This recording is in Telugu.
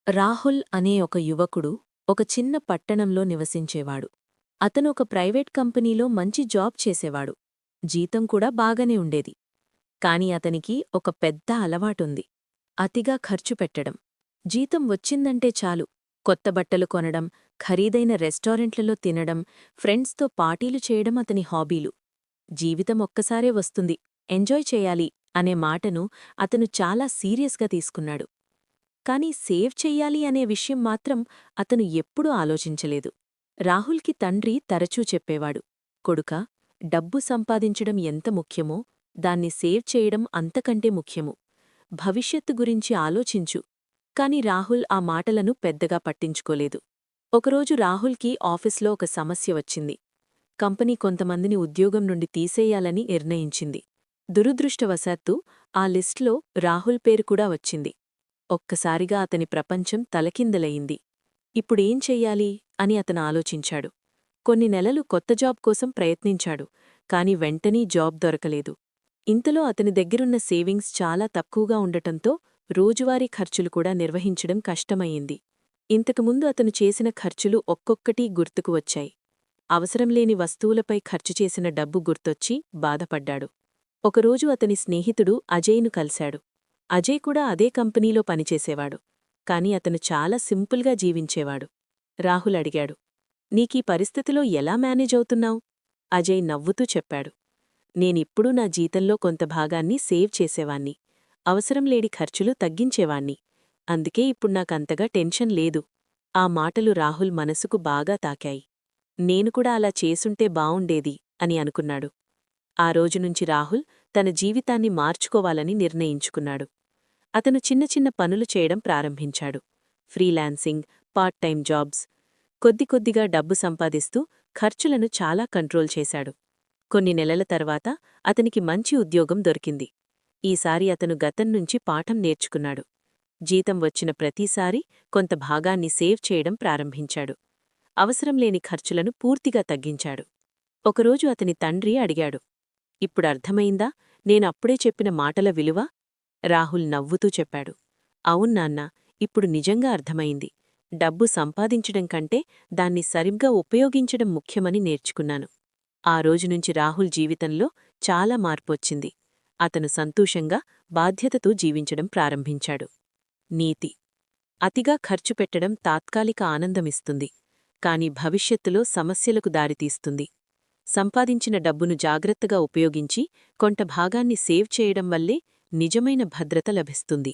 రాహుల్ అనే ఒక యువకుడు ఒక చిన్న పట్టణంలో నివసించేవాడు. అతను ఒక ప్రైవేట్ కంపెనీలో మంచి జాబ్ చేసేవాడు. జీతం కూడా బాగానే ఉండేది. కాని అతనికి ఒక పెద్ద అలవాటుంది. అతిగా ఖర్చు పెట్టడం. జీతం వచ్చిందంటే చాలు, కొత్త బట్టలు కొనడం, ఖరీదైన రెస్టారెంట్లలో తినడం, ఫ్రెండ్స్తో పార్టీలు చేయడం అతని హాబీలు. జీవితం ఒక్కసారే వస్తుంది, ఎంజాయ్ చేయాలి అనే మాటను అతను చాలా సీరియస్గా తీసుకున్నాడు. కానీ సేవ్ చెయ్యాలి అనే విషయం మాత్రం అతను ఎప్పుడూ ఆలోచించలేదు. రాహుల్కి తండ్రి తరచూ చెప్పేవాడు, కొడుకా, డబ్బు సంపాదించడం ఎంత ముఖ్యమో దాన్ని సేవ్ చేయడం అంతకంటే ముఖ్యము. భవిష్యత్తు గురించి ఆలోచించు. కాని రాహుల్ ఆ మాటలను పెద్దగా పట్టించుకోలేదు. ఒకరోజు రాహుల్కి ఆఫీస్లో ఒక సమస్య వచ్చింది. కంపెనీ కొంతమందిని ఉద్యోగం నుండి తీసేయాలని నిర్ణయించింది. దురదృష్టవశాత్తు ఆ లిస్ట్లో రాహుల్ పేరు కూడా వచ్చింది. ఒక్కసారిగా అతని ప్రపంచం తలకిందలయింది. ఇప్పుడేం చెయ్యాలి అని అతను ఆలోచించాడు. కొన్ని నెలలు కొత్త జాబ్ కోసం ప్రయత్నించాడు, కాని వెంటనే జాబ్ దొరకలేదు. ఇంతలో అతని దగ్గరున్న సేవింగ్స్ చాలా తక్కువగా ఉండటంతో రోజువారీ ఖర్చులు కూడా నిర్వహించడం కష్టమయ్యింది. ఇంతకుముందు అతను చేసిన ఖర్చులు ఒక్కొక్కటీ గుర్తుకు వచ్చాయి. అవసరంలేని వస్తువులపై ఖర్చు చేసిన డబ్బు గుర్తొచ్చి బాధపడ్డాడు. ఒకరోజు అతని స్నేహితుడు అజయ్ను కలిశాడు. అజయ్ కూడా అదే కంపెనీలో పనిచేసేవాడు. కాని అతను చాలా సింపుల్గా జీవించేవాడు. రాహుల్ అడిగాడు, నీకీ పరిస్థితిలో ఎలా మేనేజ్ అవుతున్నావ్? అజయ్ నవ్వుతూ చెప్పాడు, నేనిప్పుడూ నా జీతంలో కొంత భాగాన్ని సేవ్ చేసేవాణ్ణి. అవసరంలేని ఖర్చులు తగ్గించేవాణ్ణి. అందుకే ఇప్పుడు నాకంతగా టెన్షన్ లేదు. ఆ మాటలు రాహుల్ మనసుకు బాగా తాకాయి. నేను కూడా అలా చేసుంటే బావుండేది అని అనుకున్నాడు. ఆ రోజునుంచి రాహుల్ తన జీవితాన్ని మార్చుకోవాలని నిర్ణయించుకున్నాడు. అతను చిన్న చిన్న పనులు చేయడం ప్రారంభించాడు. Freelancing, part time jobs. కొద్దికొద్దిగా డబ్బు సంపాదిస్తూ ఖర్చులను చాలా కంట్రోల్ చేశాడు. కొన్ని నెలల తర్వాత అతనికి మంచి ఉద్యోగం దొరికింది. ఈసారి అతను గతం నుంచి పాఠం నేర్చుకున్నాడు. జీతం వచ్చిన ప్రతిసారీ కొంత భాగాన్ని సేవ్ చేయడం ప్రారంభించాడు. అవసరంలేని ఖర్చులను పూర్తిగా తగ్గించాడు. ఒకరోజు అతని తండ్రి అడిగాడు, ఇప్పుడర్థమైందా నేనప్పుడే చెప్పిన మాటల విలువ? రాహుల్ నవ్వుతూ చెప్పాడు, అవున్నాన్నా, ఇప్పుడు నిజంగా అర్థమైంది. డబ్బు సంపాదించడం కంటే దాన్ని సరిగ్గా ఉపయోగించడం ముఖ్యమని నేర్చుకున్నాను. ఆ రోజునుంచి రాహుల్ జీవితంలో చాలా మార్పొచ్చింది. అతను సంతోషంగా, బాధ్యతతో జీవించడం ప్రారంభించాడు. నీతి: అతిగా ఖర్చు పెట్టడం తాత్కాలిక ఆనందమిస్తుంది, కాని భవిష్యత్తులో సమస్యలకు దారితీస్తుంది. సంపాదించిన డబ్బును జాగ్రత్తగా ఉపయోగించి కొంత భాగాన్ని సేవ్ చేయడం వల్లే నిజమైన భద్రత లభిస్తుంది.